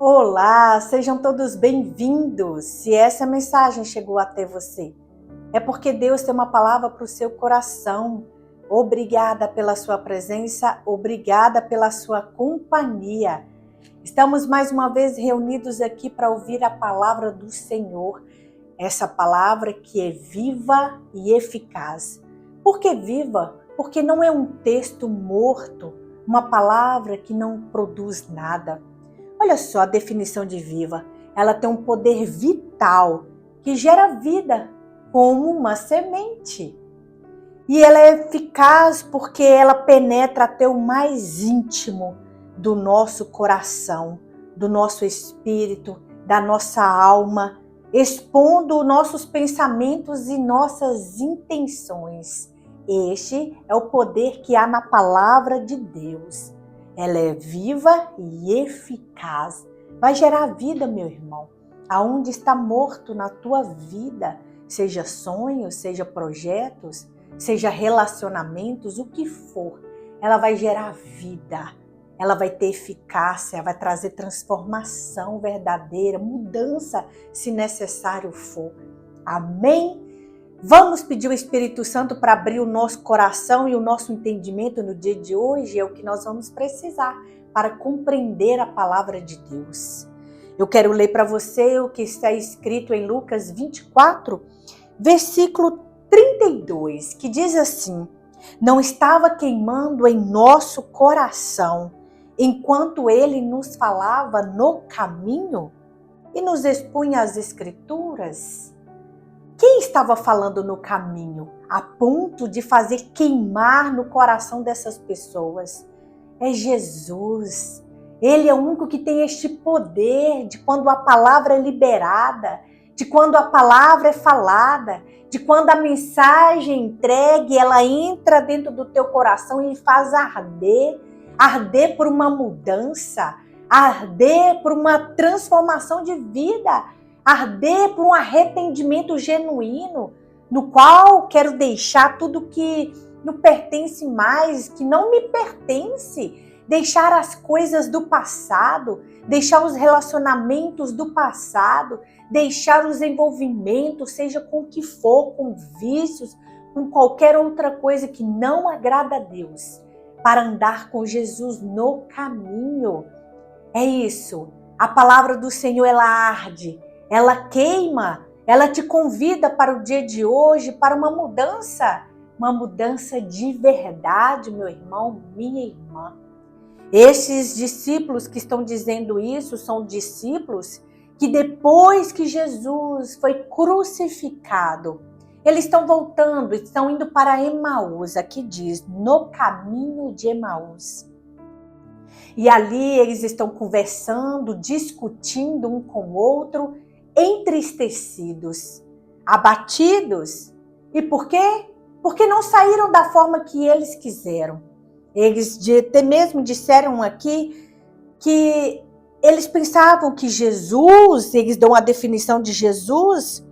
Olá, sejam todos bem-vindos. Se essa mensagem chegou até você, é porque Deus tem uma palavra para o seu coração. Obrigada pela sua presença, obrigada pela sua companhia. Estamos mais uma vez reunidos aqui para ouvir a palavra do Senhor. Essa palavra que é viva e eficaz. Por que viva? Porque não é um texto morto, uma palavra que não produz nada. Olha só a definição de viva. Ela tem um poder vital que gera vida, como uma semente. E ela é eficaz porque ela penetra até o mais íntimo do nosso coração, do nosso espírito, da nossa alma, expondo nossos pensamentos e nossas intenções. Este é o poder que há na palavra de Deus. Ela é viva e eficaz. Vai gerar vida, meu irmão. Aonde está morto na tua vida, seja sonhos, seja projetos, seja relacionamentos, o que for, ela vai gerar vida. Ela vai ter eficácia, vai trazer transformação verdadeira, mudança, se necessário for. Amém? Vamos pedir o Espírito Santo para abrir o nosso coração e o nosso entendimento no dia de hoje. É o que nós vamos precisar para compreender a palavra de Deus. Eu quero ler para você o que está escrito em Lucas 24, versículo 32, que diz assim: não estava queimando em nosso coração enquanto ele nos falava no caminho e nos expunha as Escrituras? Quem estava falando no caminho a ponto de fazer queimar no coração dessas pessoas? É Jesus. Ele é o único que tem este poder de quando a palavra é liberada, de quando a palavra é falada, de quando a mensagem é entregue, ela entra dentro do teu coração e faz arder por uma mudança, arder por uma transformação de vida, arder por um arrependimento genuíno, no qual quero deixar tudo que não pertence mais, que não me pertence, deixar as coisas do passado, deixar os relacionamentos do passado, deixar os envolvimentos, seja com o que for, com vícios, com qualquer outra coisa que não agrada a Deus, para andar com Jesus no caminho. É isso. A palavra do Senhor, ela arde, ela queima, ela te convida para o dia de hoje, para uma mudança de verdade, meu irmão, minha irmã. Esses discípulos que estão dizendo isso são discípulos que depois que Jesus foi crucificado, eles estão voltando, estão indo para Emaús, aqui diz, no caminho de Emaús. E ali eles estão conversando, discutindo um com o outro, entristecidos, abatidos. E por quê? Porque não saíram da forma que eles quiseram. Eles até mesmo disseram aqui que eles pensavam que Jesus, eles dão a definição de Jesus,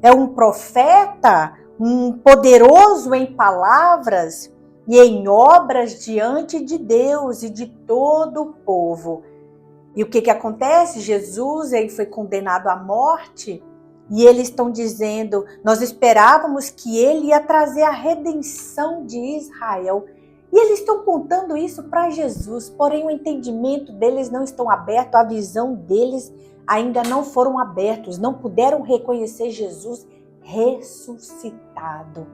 é um profeta, um poderoso em palavras e em obras diante de Deus e de todo o povo. E o que acontece? Jesus, ele foi condenado à morte e eles estão dizendo, nós esperávamos que ele ia trazer a redenção de Israel. E eles estão contando isso para Jesus, porém o entendimento deles não estão aberto, a visão deles ainda não foram abertos, não puderam reconhecer Jesus ressuscitado.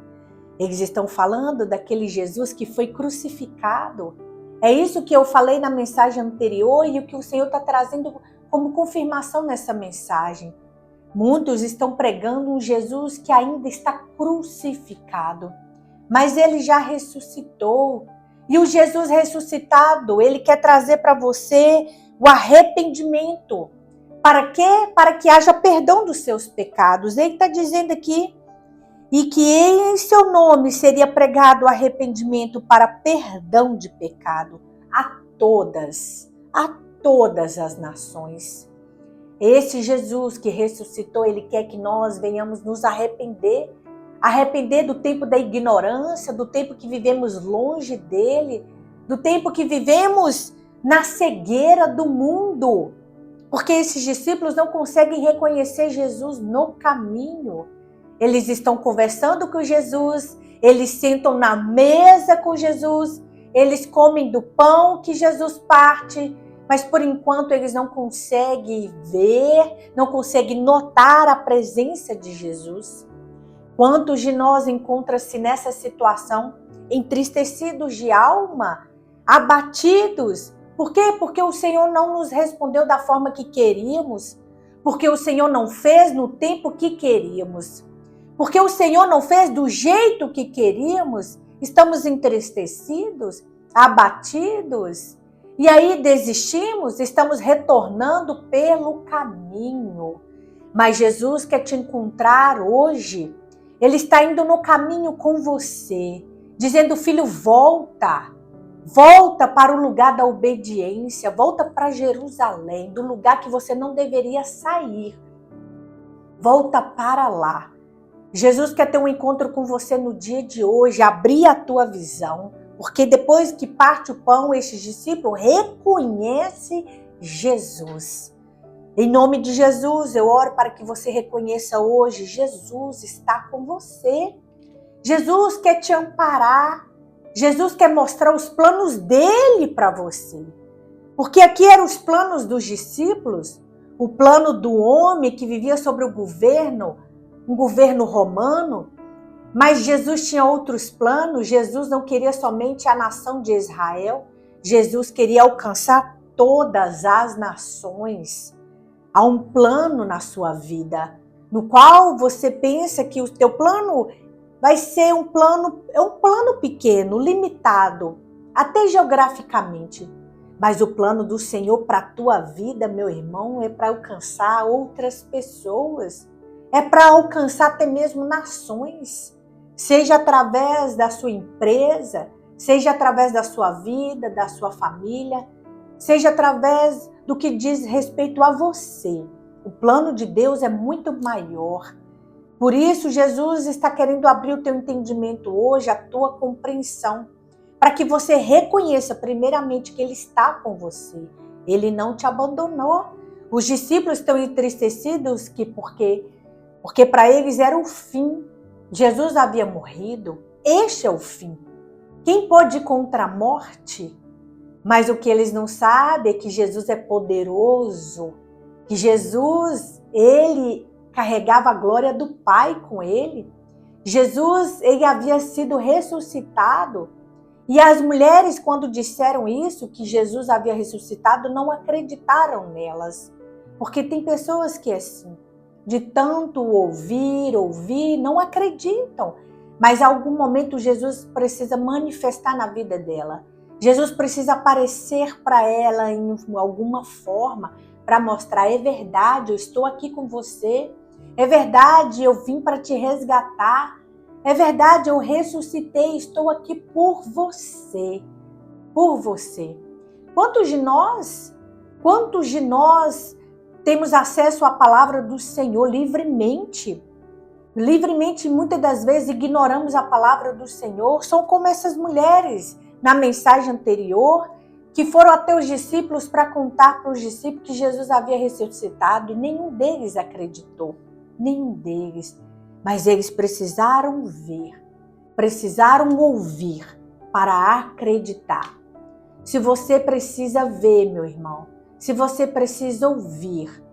Eles estão falando daquele Jesus que foi crucificado. É isso que eu falei na mensagem anterior e o que o Senhor está trazendo como confirmação nessa mensagem. Muitos estão pregando um Jesus que ainda está crucificado, mas ele já ressuscitou. E o Jesus ressuscitado, ele quer trazer para você o arrependimento. Para quê? Para que haja perdão dos seus pecados. Ele está dizendo aqui, e que em seu nome seria pregado arrependimento para perdão de pecado a todas as nações. Esse Jesus que ressuscitou, ele quer que nós venhamos nos arrepender do tempo da ignorância, do tempo que vivemos longe dele, do tempo que vivemos na cegueira do mundo. Porque esses discípulos não conseguem reconhecer Jesus no caminho. Eles estão conversando com Jesus, eles sentam na mesa com Jesus, eles comem do pão que Jesus parte, mas por enquanto eles não conseguem ver, não conseguem notar a presença de Jesus. Quantos de nós encontram-se nessa situação, entristecidos de alma, abatidos? Por quê? Porque o Senhor não nos respondeu da forma que queríamos, porque o Senhor não fez no tempo que queríamos, porque o Senhor não fez do jeito que queríamos. Estamos entristecidos, abatidos, e aí desistimos, estamos retornando pelo caminho. Mas Jesus quer te encontrar hoje. Ele está indo no caminho com você, dizendo: filho, volta. Volta para o lugar da obediência, volta para Jerusalém, do lugar que você não deveria sair. Volta para lá. Jesus quer ter um encontro com você no dia de hoje, abrir a tua visão, porque depois que parte o pão, estes discípulos reconhecem Jesus. Em nome de Jesus, eu oro para que você reconheça hoje, Jesus está com você. Jesus quer te amparar. Jesus quer mostrar os planos dele para você. Porque aqui eram os planos dos discípulos, o plano do homem que vivia sobre o governo, um governo romano. Mas Jesus tinha outros planos. Jesus não queria somente a nação de Israel. Jesus queria alcançar todas as nações. Há um plano na sua vida, no qual você pensa que o teu plano vai ser um plano pequeno, limitado, até geograficamente. Mas o plano do Senhor para a tua vida, meu irmão, é para alcançar outras pessoas, é para alcançar até mesmo nações, seja através da sua empresa, seja através da sua vida, da sua família, seja através do que diz respeito a você. O plano de Deus é muito maior. Por isso, Jesus está querendo abrir o teu entendimento hoje, a tua compreensão, para que você reconheça primeiramente que Ele está com você. Ele não te abandonou. Os discípulos estão entristecidos porque para eles era o fim. Jesus havia morrido. Este é o fim. Quem pode ir contra a morte? Mas o que eles não sabem é que Jesus é poderoso, que Jesus, ele carregava a glória do Pai com ele. Jesus, ele havia sido ressuscitado. E as mulheres, quando disseram isso, que Jesus havia ressuscitado, não acreditaram nelas. Porque tem pessoas que assim, de tanto ouvir, não acreditam. Mas em algum momento Jesus precisa manifestar na vida dela. Jesus precisa aparecer para ela em alguma forma para mostrar: é verdade, eu estou aqui com você. É verdade, eu vim para te resgatar. É verdade, eu ressuscitei, estou aqui por você. Por você. Quantos de nós temos acesso à palavra do Senhor livremente? Livremente, muitas das vezes ignoramos a palavra do Senhor. São como essas mulheres na mensagem anterior, que foram até os discípulos para contar para os discípulos que Jesus havia ressuscitado, e nenhum deles acreditou, nenhum deles. Mas eles precisaram ver, precisaram ouvir para acreditar. Se você precisa ver, meu irmão, se você precisa ouvir,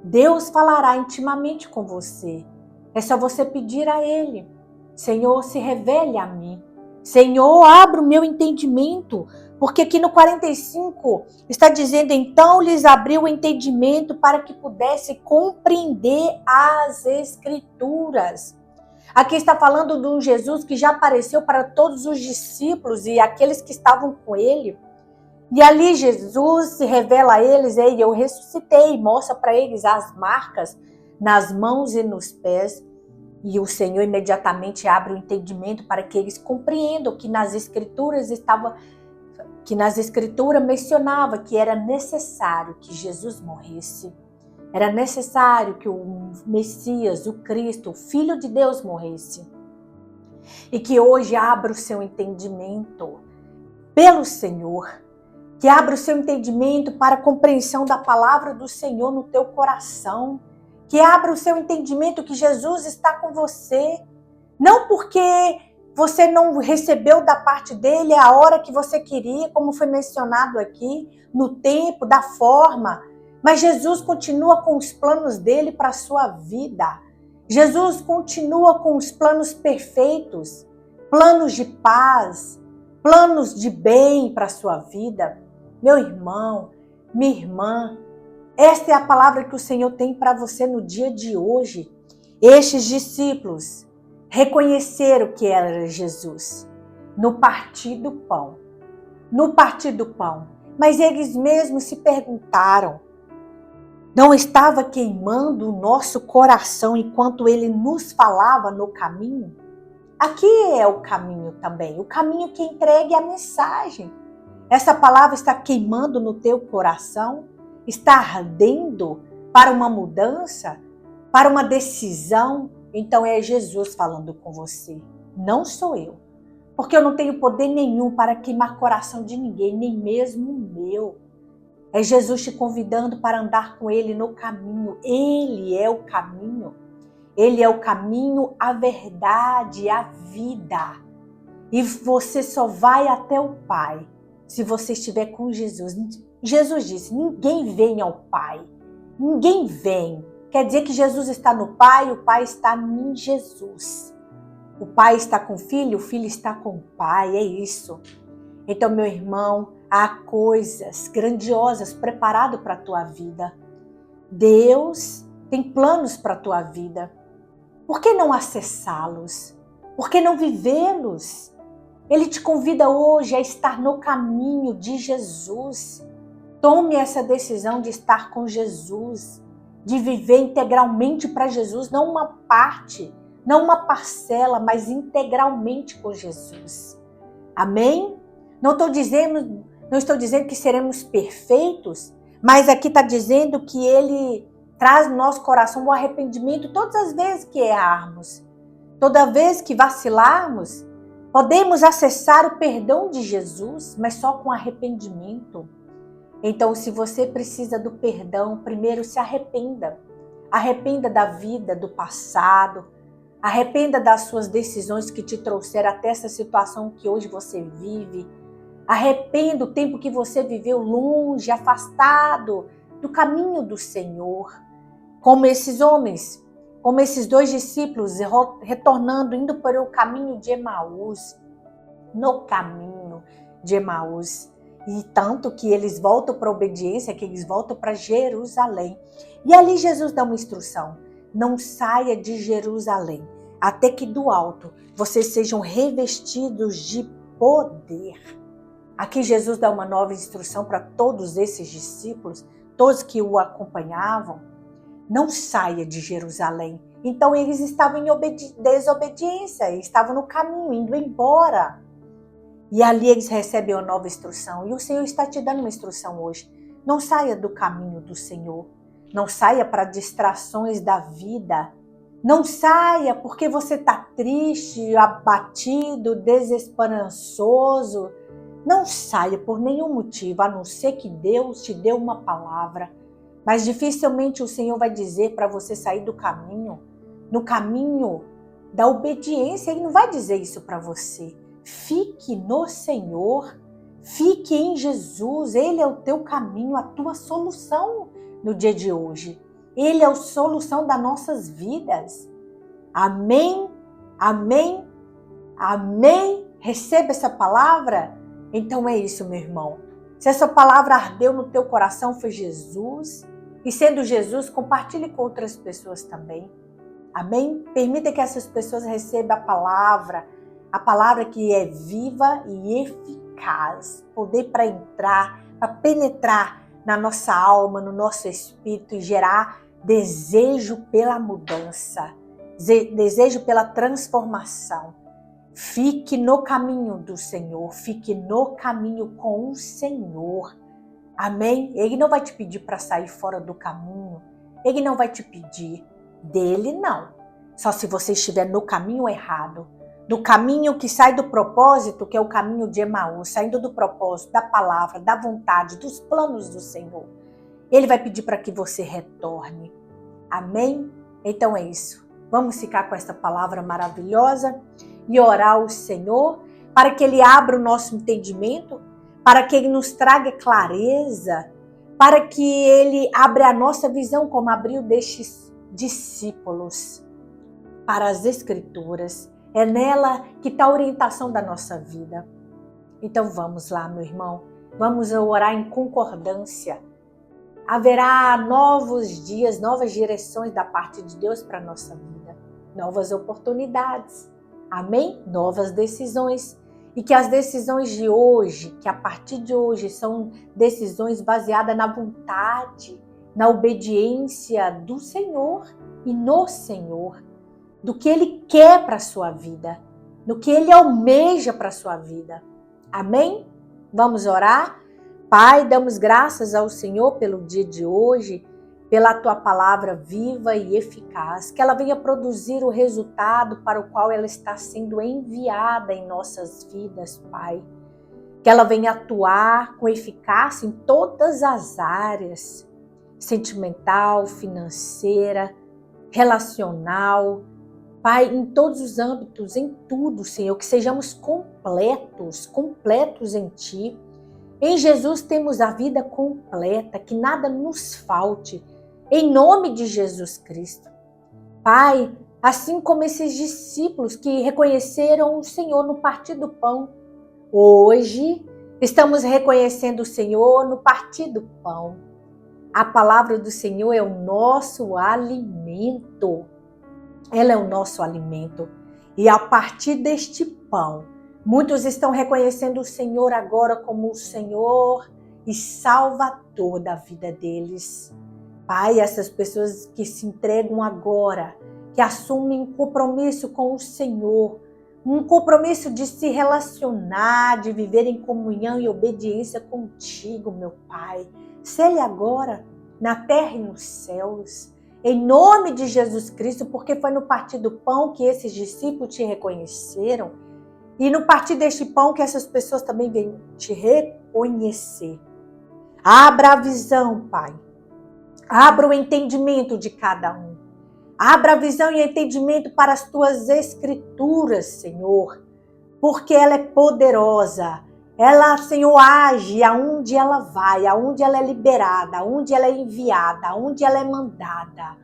Deus falará intimamente com você. É só você pedir a Ele: Senhor, se revele a mim. Senhor, abra o meu entendimento. Porque aqui no 45 está dizendo: então lhes abriu o entendimento para que pudesse compreender as Escrituras. Aqui está falando de um Jesus que já apareceu para todos os discípulos e aqueles que estavam com ele. E ali Jesus se revela a eles: ei, eu ressuscitei, mostra para eles as marcas nas mãos e nos pés. E o Senhor imediatamente abre o entendimento para que eles compreendam que nas Escrituras mencionava que era necessário que Jesus morresse. Era necessário que o Messias, o Cristo, o Filho de Deus morresse. E que hoje abra o seu entendimento pelo Senhor, que abra o seu entendimento para a compreensão da palavra do Senhor no teu coração, que abra o seu entendimento que Jesus está com você, não porque você não recebeu da parte dele a hora que você queria, como foi mencionado aqui, no tempo, da forma, mas Jesus continua com os planos dele para a sua vida. Jesus continua com os planos perfeitos, planos de paz, planos de bem para a sua vida. Meu irmão, minha irmã, esta é a palavra que o Senhor tem para você no dia de hoje. Estes discípulos reconheceram que era Jesus no partir do pão. No partir do pão. Mas eles mesmos se perguntaram, não estava queimando o nosso coração enquanto ele nos falava no caminho? Aqui é o caminho também, o caminho que entregue a mensagem. Essa palavra está queimando no teu coração? Está ardendo para uma mudança? Para uma decisão? Então é Jesus falando com você, não sou eu. Porque eu não tenho poder nenhum para queimar coração de ninguém, nem mesmo o meu. É Jesus te convidando para andar com Ele no caminho. Ele é o caminho. Ele é o caminho, a verdade, a vida. E você só vai até o Pai se você estiver com Jesus. Jesus disse, ninguém vem ao Pai. Ninguém vem. Quer dizer que Jesus está no Pai, o Pai está em Jesus. O Pai está com o Filho está com o Pai, é isso. Então, meu irmão, há coisas grandiosas preparadas para a tua vida. Deus tem planos para a tua vida. Por que não acessá-los? Por que não vivê-los? Ele te convida hoje a estar no caminho de Jesus. Tome essa decisão de estar com Jesus, de viver integralmente para Jesus, não uma parte, não uma parcela, mas integralmente com Jesus. Amém? Não estou dizendo que seremos perfeitos, mas aqui está dizendo que Ele traz no nosso coração o arrependimento todas as vezes que errarmos. Toda vez que vacilarmos, podemos acessar o perdão de Jesus, mas só com arrependimento. Então, se você precisa do perdão, primeiro se arrependa. Arrependa da vida, do passado. Arrependa das suas decisões que te trouxeram até essa situação que hoje você vive. Arrependa o tempo que você viveu longe, afastado do caminho do Senhor. Como esses homens, como esses dois discípulos retornando, indo para o caminho de Emaús. No caminho de Emaús. E tanto que eles voltam para a obediência, que eles voltam para Jerusalém. E ali Jesus dá uma instrução. Não saia de Jerusalém, até que do alto vocês sejam revestidos de poder. Aqui Jesus dá uma nova instrução para todos esses discípulos, todos que o acompanhavam. Não saia de Jerusalém. Então eles estavam em desobediência, estavam no caminho, indo embora. E ali eles recebem uma nova instrução. E o Senhor está te dando uma instrução hoje. Não saia do caminho do Senhor. Não saia para distrações da vida. Não saia porque você está triste, abatido, desesperançoso. Não saia por nenhum motivo, a não ser que Deus te dê uma palavra. Mas dificilmente o Senhor vai dizer para você sair do caminho, no caminho da obediência. Ele não vai dizer isso para você. Fique no Senhor, fique em Jesus. Ele é o teu caminho, a tua solução no dia de hoje. Ele é a solução das nossas vidas. Amém? Amém? Amém? Receba essa palavra? Então é isso, meu irmão. Se essa palavra ardeu no teu coração, foi Jesus. E sendo Jesus, compartilhe com outras pessoas também. Amém? Permita que essas pessoas recebam a palavra que é viva e eficaz. Poder para entrar, para penetrar na nossa alma, no nosso espírito e gerar desejo pela mudança, desejo pela transformação. Fique no caminho do Senhor, fique no caminho com o Senhor. Amém? Ele não vai te pedir para sair fora do caminho, ele não vai te pedir, dele não. Só se você estiver no caminho errado. do caminho que sai do propósito, que é o caminho de Emaús, saindo do propósito, da palavra, da vontade, dos planos do Senhor. Ele vai pedir para que você retorne. Amém? Então é isso. Vamos ficar com essa palavra maravilhosa e orar ao Senhor para que Ele abra o nosso entendimento, para que Ele nos traga clareza, para que Ele abra a nossa visão como abriu destes discípulos para as Escrituras. É nela que está a orientação da nossa vida. Então vamos lá, meu irmão. Vamos orar em concordância. Haverá novos dias, novas direções da parte de Deus para a nossa vida. Novas oportunidades. Amém? Novas decisões. E que as decisões de hoje, que a partir de hoje são decisões baseadas na vontade, na obediência do Senhor e no Senhor. Do que Ele quer para a sua vida, do que Ele almeja para a sua vida. Amém? Vamos orar? Pai, damos graças ao Senhor pelo dia de hoje, pela Tua palavra viva e eficaz, que ela venha produzir o resultado para o qual ela está sendo enviada em nossas vidas, Pai. Que ela venha atuar com eficácia em todas as áreas, sentimental, financeira, relacional, Pai, em todos os âmbitos, em tudo, Senhor, que sejamos completos em Ti. Em Jesus temos a vida completa, que nada nos falte, em nome de Jesus Cristo. Pai, assim como esses discípulos que reconheceram o Senhor no partir do pão, hoje estamos reconhecendo o Senhor no partir do pão. A palavra do Senhor é o nosso alimento. Ela é o nosso alimento. E a partir deste pão, muitos estão reconhecendo o Senhor agora como o Senhor e Salvador da vida deles. Pai, essas pessoas que se entregam agora, que assumem um compromisso com o Senhor, um compromisso de se relacionar, de viver em comunhão e obediência contigo, meu Pai. Sele agora, na terra e nos céus. Em nome de Jesus Cristo, porque foi no partir do pão que esses discípulos te reconheceram e no partir deste pão que essas pessoas também vêm te reconhecer. Abra a visão, Pai. Abra o entendimento de cada um. Abra a visão e entendimento para as tuas escrituras, Senhor, porque ela é poderosa. Ela, Senhor, age aonde ela vai, aonde ela é liberada, aonde ela é enviada, aonde ela é mandada.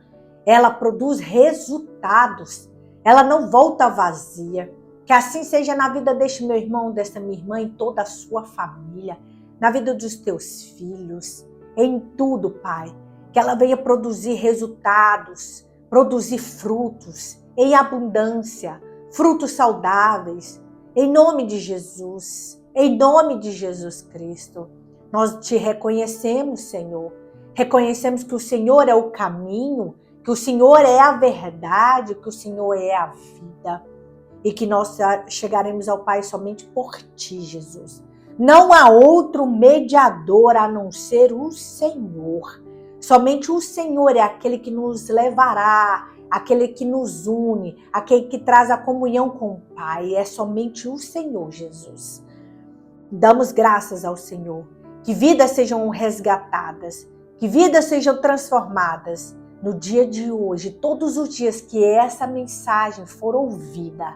Ela produz resultados. Ela não volta vazia. Que assim seja na vida deste meu irmão, desta minha irmã, em toda a sua família, na vida dos teus filhos, em tudo, Pai. Que ela venha produzir resultados, produzir frutos em abundância, frutos saudáveis, em nome de Jesus. Em nome de Jesus Cristo, nós te reconhecemos, Senhor. Reconhecemos que o Senhor é o caminho, que o Senhor é a verdade, que o Senhor é a vida. E que nós chegaremos ao Pai somente por Ti, Jesus. Não há outro mediador a não ser o Senhor. Somente o Senhor é aquele que nos levará, aquele que nos une, aquele que traz a comunhão com o Pai. É somente o Senhor, Jesus. Damos graças ao Senhor, que vidas sejam resgatadas, que vidas sejam transformadas no dia de hoje, todos os dias que essa mensagem for ouvida,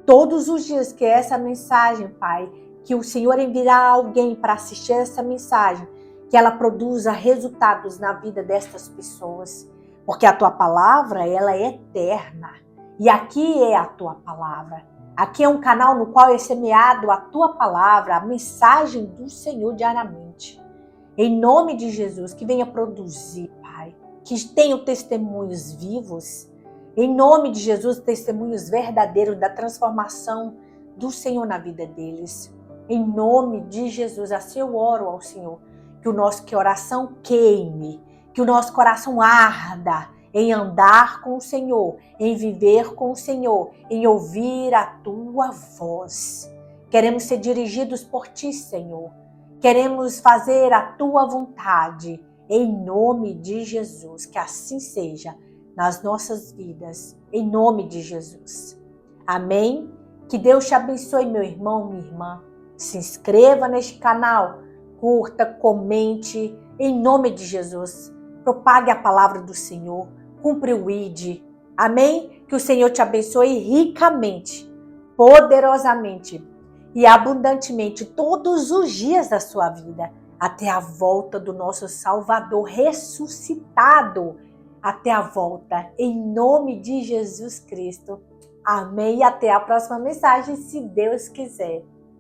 todos os dias que essa mensagem, Pai, que o Senhor enviará alguém para assistir essa mensagem, que ela produza resultados na vida destas pessoas, porque a Tua palavra, ela é eterna, e aqui é a Tua palavra. Aqui é um canal no qual é semeado a Tua palavra, a mensagem do Senhor diariamente. Em nome de Jesus, que venha produzir, Pai, que tenha testemunhos vivos. Em nome de Jesus, testemunhos verdadeiros da transformação do Senhor na vida deles. Em nome de Jesus, assim eu oro ao Senhor, que o nosso coração queime, que o nosso coração arda, em andar com o Senhor, em viver com o Senhor, em ouvir a Tua voz. Queremos ser dirigidos por Ti, Senhor. Queremos fazer a Tua vontade, em nome de Jesus. Que assim seja nas nossas vidas, em nome de Jesus. Amém? Que Deus te abençoe, meu irmão, minha irmã. Se inscreva neste canal, curta, comente, em nome de Jesus. Propague a palavra do Senhor, cumpre o ID. Amém? Que o Senhor te abençoe ricamente, poderosamente e abundantemente todos os dias da sua vida, até a volta do nosso Salvador ressuscitado. Até a volta, em nome de Jesus Cristo. Amém? E até a próxima mensagem, se Deus quiser.